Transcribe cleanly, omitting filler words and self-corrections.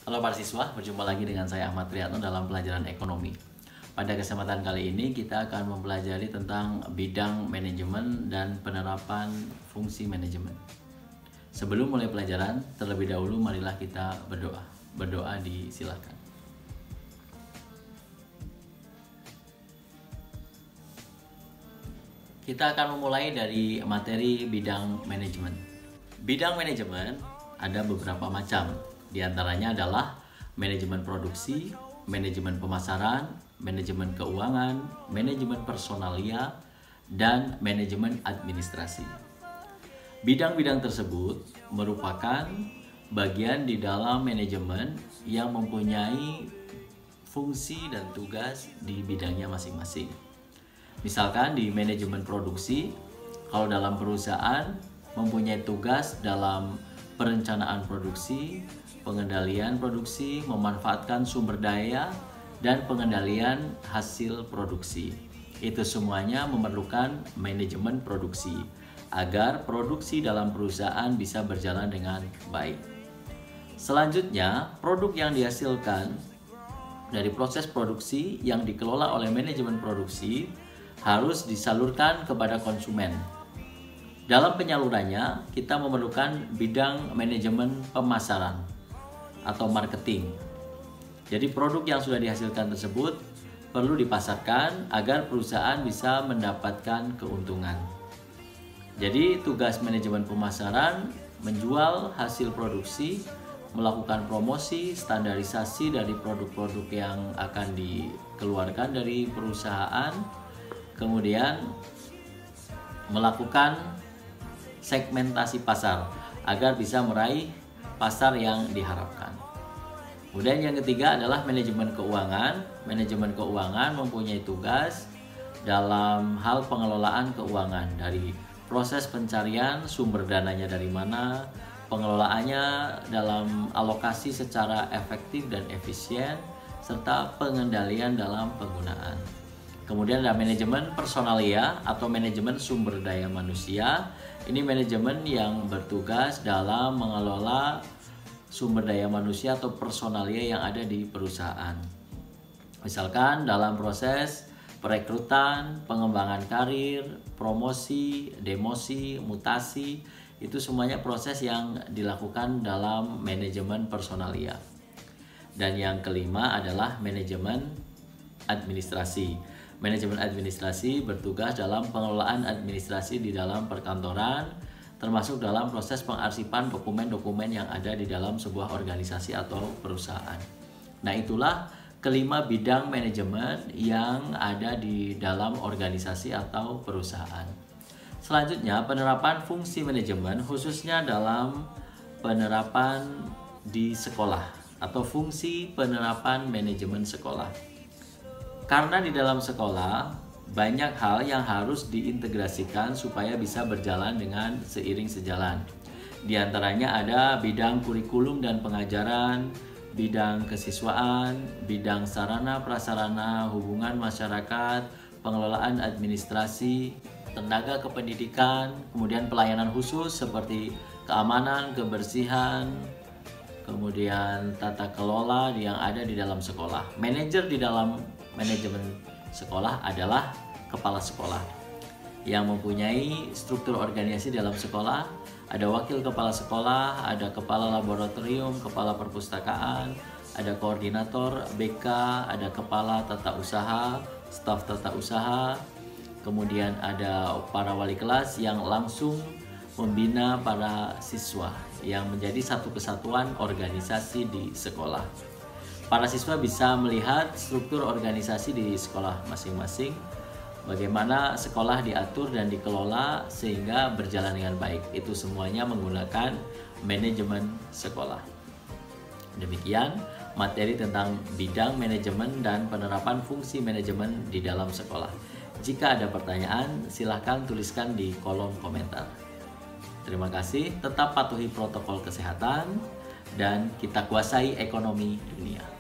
Halo para siswa, berjumpa lagi dengan saya Ahmad Riyadno dalam pelajaran ekonomi. Pada kesempatan kali ini kita akan mempelajari tentang bidang manajemen dan penerapan fungsi manajemen. Sebelum mulai pelajaran, terlebih dahulu marilah kita berdoa. Berdoa disilakan. Kita akan memulai dari materi bidang manajemen. Bidang manajemen ada beberapa macam. Di antaranya adalah manajemen produksi, manajemen pemasaran, manajemen keuangan, manajemen personalia, dan manajemen administrasi. Bidang-bidang tersebut merupakan bagian di dalam manajemen yang mempunyai fungsi dan tugas di bidangnya masing-masing. Misalkan di manajemen produksi, kalau dalam perusahaan mempunyai tugas dalam perencanaan produksi, pengendalian produksi, memanfaatkan sumber daya, dan pengendalian hasil produksi. Itu semuanya memerlukan manajemen produksi agar produksi dalam perusahaan bisa berjalan dengan baik. Selanjutnya, produk yang dihasilkan dari proses produksi yang dikelola oleh manajemen produksi harus disalurkan kepada konsumen. Dalam penyalurannya, kita memerlukan bidang manajemen pemasaran atau marketing. Jadi produk yang sudah dihasilkan tersebut perlu dipasarkan agar perusahaan bisa mendapatkan keuntungan. Jadi tugas manajemen pemasaran menjual hasil produksi, melakukan promosi, standarisasi dari produk-produk yang akan dikeluarkan dari perusahaan, kemudian melakukan segmentasi pasar agar bisa meraih pasar yang diharapkan. Kemudian yang ketiga adalah manajemen keuangan. Manajemen keuangan mempunyai tugas dalam hal pengelolaan keuangan, dari proses pencarian sumber dananya dari mana, pengelolaannya dalam alokasi secara efektif dan efisien, serta pengendalian dalam penggunaan. Kemudian ada manajemen personalia atau manajemen sumber daya manusia. Ini manajemen yang bertugas dalam mengelola sumber daya manusia atau personalia yang ada di perusahaan. Misalkan dalam proses perekrutan, pengembangan karir, promosi, demosi, mutasi, itu semuanya proses yang dilakukan dalam manajemen personalia. Dan yang kelima adalah manajemen administrasi. Manajemen administrasi bertugas dalam pengelolaan administrasi di dalam perkantoran, termasuk dalam proses pengarsipan dokumen-dokumen yang ada di dalam sebuah organisasi atau perusahaan. Nah, itulah kelima bidang manajemen yang ada di dalam organisasi atau perusahaan. Selanjutnya, penerapan fungsi manajemen khususnya dalam penerapan di sekolah atau fungsi penerapan manajemen sekolah. Karena di dalam sekolah banyak hal yang harus diintegrasikan supaya bisa berjalan dengan seiring sejalan. Di antaranya ada bidang kurikulum dan pengajaran, bidang kesiswaan, bidang sarana prasarana, hubungan masyarakat, pengelolaan administrasi, tenaga kependidikan, kemudian pelayanan khusus seperti keamanan, kebersihan, kemudian tata kelola yang ada di dalam sekolah. Manajer di dalam manajemen sekolah adalah kepala sekolah yang mempunyai struktur organisasi dalam sekolah. Ada wakil kepala sekolah, ada kepala laboratorium, kepala perpustakaan, ada koordinator BK, ada kepala tata usaha, staf tata usaha, kemudian ada para wali kelas yang langsung membina para siswa yang menjadi satu kesatuan organisasi di sekolah. Para siswa bisa melihat struktur organisasi di sekolah masing-masing, bagaimana sekolah diatur dan dikelola sehingga berjalan dengan baik. Itu semuanya menggunakan manajemen sekolah. Demikian materi tentang bidang manajemen dan penerapan fungsi manajemen di dalam sekolah. Jika ada pertanyaan, silahkan tuliskan di kolom komentar. Terima kasih, tetap patuhi protokol kesehatan, dan kita kuasai ekonomi dunia.